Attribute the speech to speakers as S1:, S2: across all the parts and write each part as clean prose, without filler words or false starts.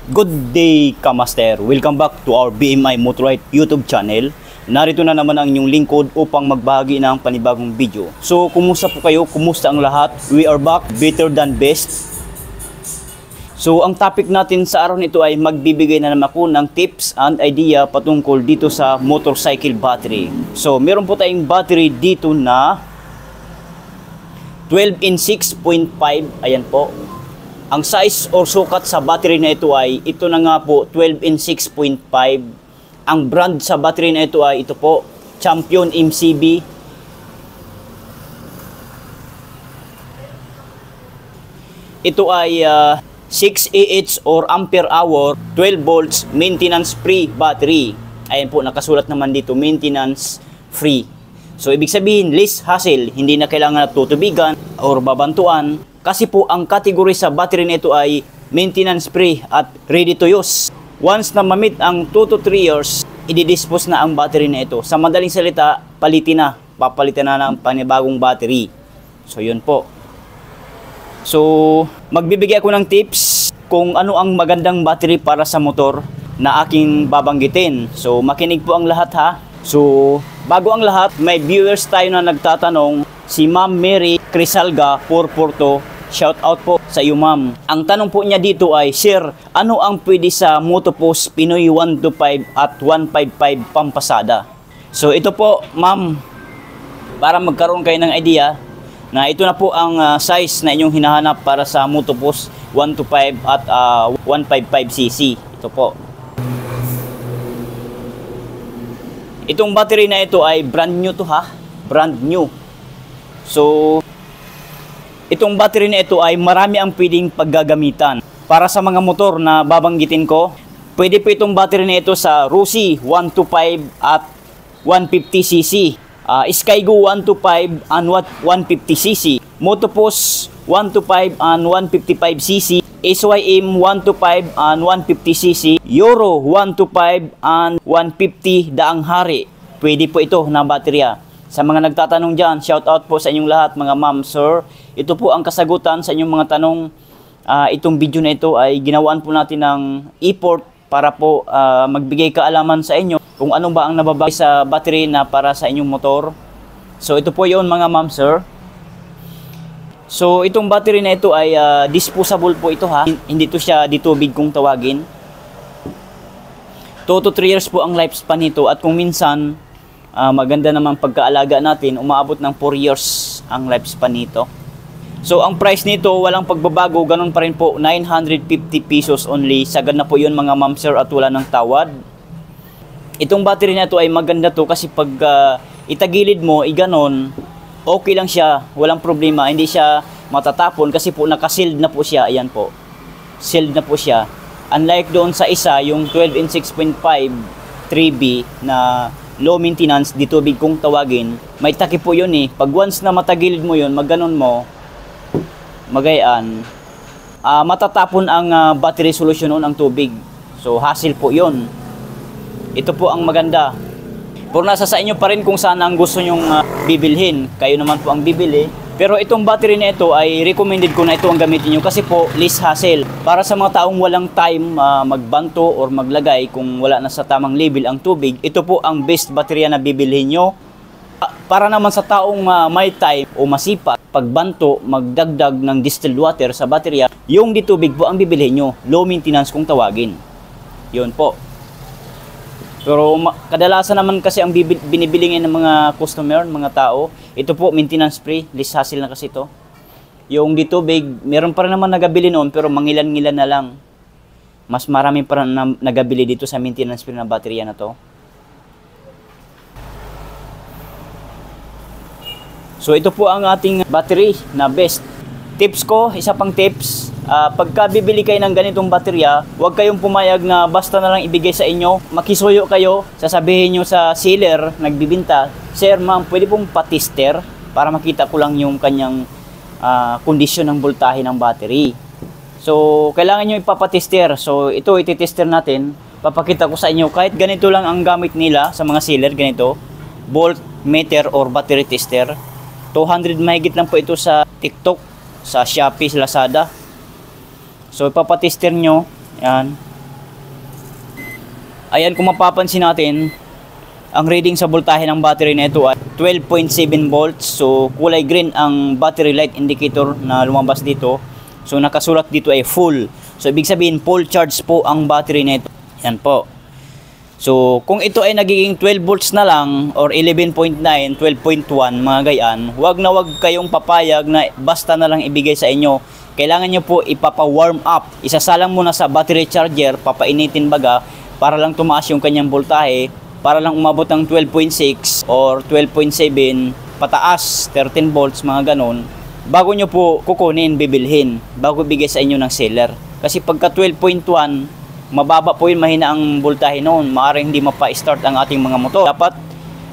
S1: Good day, Kamaster! Welcome back to our BMI Motorride YouTube channel. Narito na naman ang inyong lingkod upang magbahagi ng panibagong video. So, kumusta po kayo? Kumusta ang lahat? We are back, better than best. So, ang topic natin sa araw nito ay magbibigay na naman ako ng tips and idea patungkol dito sa motorcycle battery. So, meron po tayong battery dito na 12 in 6.5. Ayan po. Ang size or sukat sa battery na ito ay ito na nga po, 12 in 6.5. Ang brand sa battery na ito ay ito po, Champion MCB. Ito ay 6 Ah or ampere hour, 12 volts, maintenance free battery. Ayan po, nakasulat naman dito, maintenance free. So, ibig sabihin, less hassle, hindi na kailangan tutubigan or babantuan. Kasi po, ang kategory sa battery nito ay maintenance free at ready to use. Once na ma-meet ang 2 to 3 years, i-dispose na ang battery na ito. Sa madaling salita, palitin na. Papalitan na ng panibagong battery. So, yun po. So, magbibigay ako ng tips kung ano ang magandang battery para sa motor na aking babanggitin. So, makinig po ang lahat ha. So, bago ang lahat, may viewers tayo na nagtatanong, si Ma'am Mary Crisalga 442. Shout out po sa iyo, ma'am. Ang tanong po niya dito ay, Sir, ano ang pwede sa Motopost Pinoy 125 at 155 pampasada? So, ito po, ma'am, para magkaroon kayo ng idea, na ito na po ang size na inyong hinahanap para sa Motopost 125 at 155cc. Ito po. Itong battery na ito ay brand new to ha. Brand new. So, itong battery na ito ay marami ang pwedeng paggagamitan. Para sa mga motor na babanggitin ko, pwede po itong battery na ito sa Rossi 125 at 150cc. Skygo 125 and 150cc. Motopost 125 and 155cc. SYM 125 and 150cc. Euro 125 and 150 daang hari. Pwede po ito na baterya. Sa mga nagtatanong dyan, shout out po sa inyong lahat mga ma'am, sir. Ito po ang kasagutan sa inyong mga tanong. Itong video na ito ay ginawaan po natin ng effort para po magbigay kaalaman sa inyo kung ano ba ang nababagay sa battery na para sa inyong motor. So ito po yun mga ma'am, sir. So itong battery na ito ay disposable po ito ha. Hindi to siya ditubig kung tawagin. 2 to 3 years po ang lifespan nito at kung minsan maganda naman pagkaalaga natin, umaabot ng 4 years ang lifespan nito. So ang price nito walang pagbabago, ganun pa rin po, 950 pesos only. Sagad na po yun mga ma'am, sir, at wala ng tawad. Itong battery na ito ay maganda to kasi pag itagilid mo, iganon, okay lang siya, walang problema, hindi siya matatapon kasi po naka-sealed na po siya. Ayan po, sealed na po siya. Unlike doon sa isa, yung 12 in 6.5 3B na low maintenance, ditubig kung tawagin, may takip po yun eh. Pag once na matagilid mo yun, maganon mo, magayaan, matatapon ang battery solution noon ang tubig. So hassle po yun. Ito po ang maganda. Pero nasa sa inyo pa rin kung saan ang gusto nyong bibilhin. Kayo naman po ang bibili. Pero itong battery na ito ay recommended ko na ito ang gamitin nyo kasi po less hassle. Para sa mga taong walang time magbanto or maglagay kung wala na sa tamang level ang tubig, ito po ang best baterya na bibilhin nyo. Para naman sa taong may time o masipag, pagbanto, magdagdag ng distilled water sa baterya, yung ditubig po ang bibilhin nyo. Low maintenance kung tawagin. Yun po. Pero kadalasan naman kasi ang binibilingin ng mga customer, mga tao, ito po maintenance free, less hassle na kasi ito. Yung ditubig, meron pa rin naman nagabili noon pero mangilan-ngilan na lang. Mas marami pa rin nagabili dito sa maintenance free na baterya na to. So ito po ang ating battery na best. Tips ko, isa pang tips, pagka bibili kayo ng ganitong baterya, huwag kayong pumayag na basta na lang ibigay sa inyo. Makisuyo kayo, sasabihin nyo sa seller, nagbibinta, Sir, ma'am, pwede pong patister para makita ko lang yung kanyang kondisyon ng voltahe ng battery. So, kailangan nyo ipapatister. So, ito ititester natin. Papakita ko sa inyo, kahit ganito lang ang gamit nila sa mga seller, ganito, voltmeter or battery tester. 200 mahigit lang po ito sa TikTok, sa Shopee, Lazada. So ipapatester nyo, yan. Ayan, kung mapapansin natin, ang reading sa voltahe ng battery nito ay 12.7 volts. So kulay green ang battery light indicator na lumabas dito. So nakasulat dito ay full. So ibig sabihin full charge po ang battery nito. Yan po. So kung ito ay nagiging 12 volts na lang or 11.9, 12.1 mga gayan, wag na wag kayong papayag na basta na lang ibigay sa inyo. Kailangan nyo po ipapa-warm up. Isasalang muna sa battery charger, papainitin baga para lang tumaas yung kanyang voltahe, para lang umabot ng 12.6 or 12.7 pataas, 13 volts mga ganon, bago nyo po kukunin, bibilhin, bago bigay sa inyo ng seller. Kasi pagka 12.1, mababa po yun, mahina ang voltahe noon, maaaring hindi mapa-start ang ating mga motor. Dapat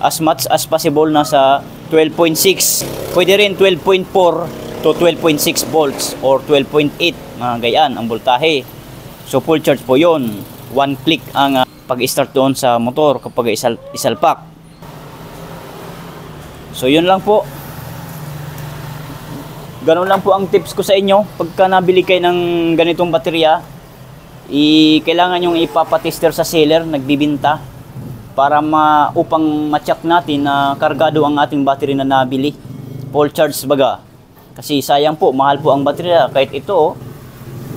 S1: as much as possible na sa 12.6, pwede rin 12.4 to 12.6 volts or 12.8 mga gayaan ang voltahe. So full charge po yun, one click ang pag-start doon sa motor kapag isalpak. So yun lang po. Ganun lang po ang tips ko sa inyo. Pagka nabili kayo ng ganitong baterya, kailangan yung ipapatester sa seller, nagbibinta, para upang ma-check natin na kargado ang ating battery na nabili. Full charge baga. Kasi sayang po, mahal po ang baterya. Kahit ito,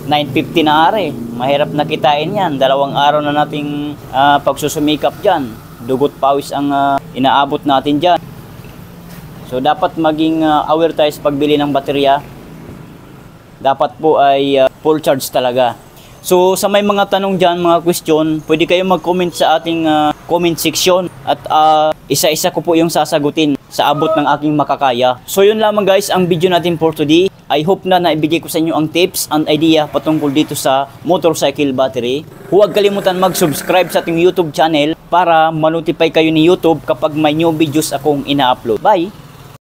S1: 950 na are. Mahirap na kitain yan. 2 araw na nating pagsusumikap dyan. Dugot pawis ang inaabot natin dyan. So dapat maging aware tayo sa pagbili ng baterya. Dapat po ay full charge talaga. So sa may mga tanong dyan, mga question, pwede kayo mag-comment sa ating comment section. At isa-isa ko po yung sasagutin sa abot ng aking makakaya. So yun lamang guys ang video natin for today. I hope na naibigay ko sa inyo ang tips and idea patungkol dito sa motorcycle battery. Huwag kalimutan mag-subscribe sa ating YouTube channel para ma-notify kayo ni YouTube kapag may new videos akong ina-upload. Bye!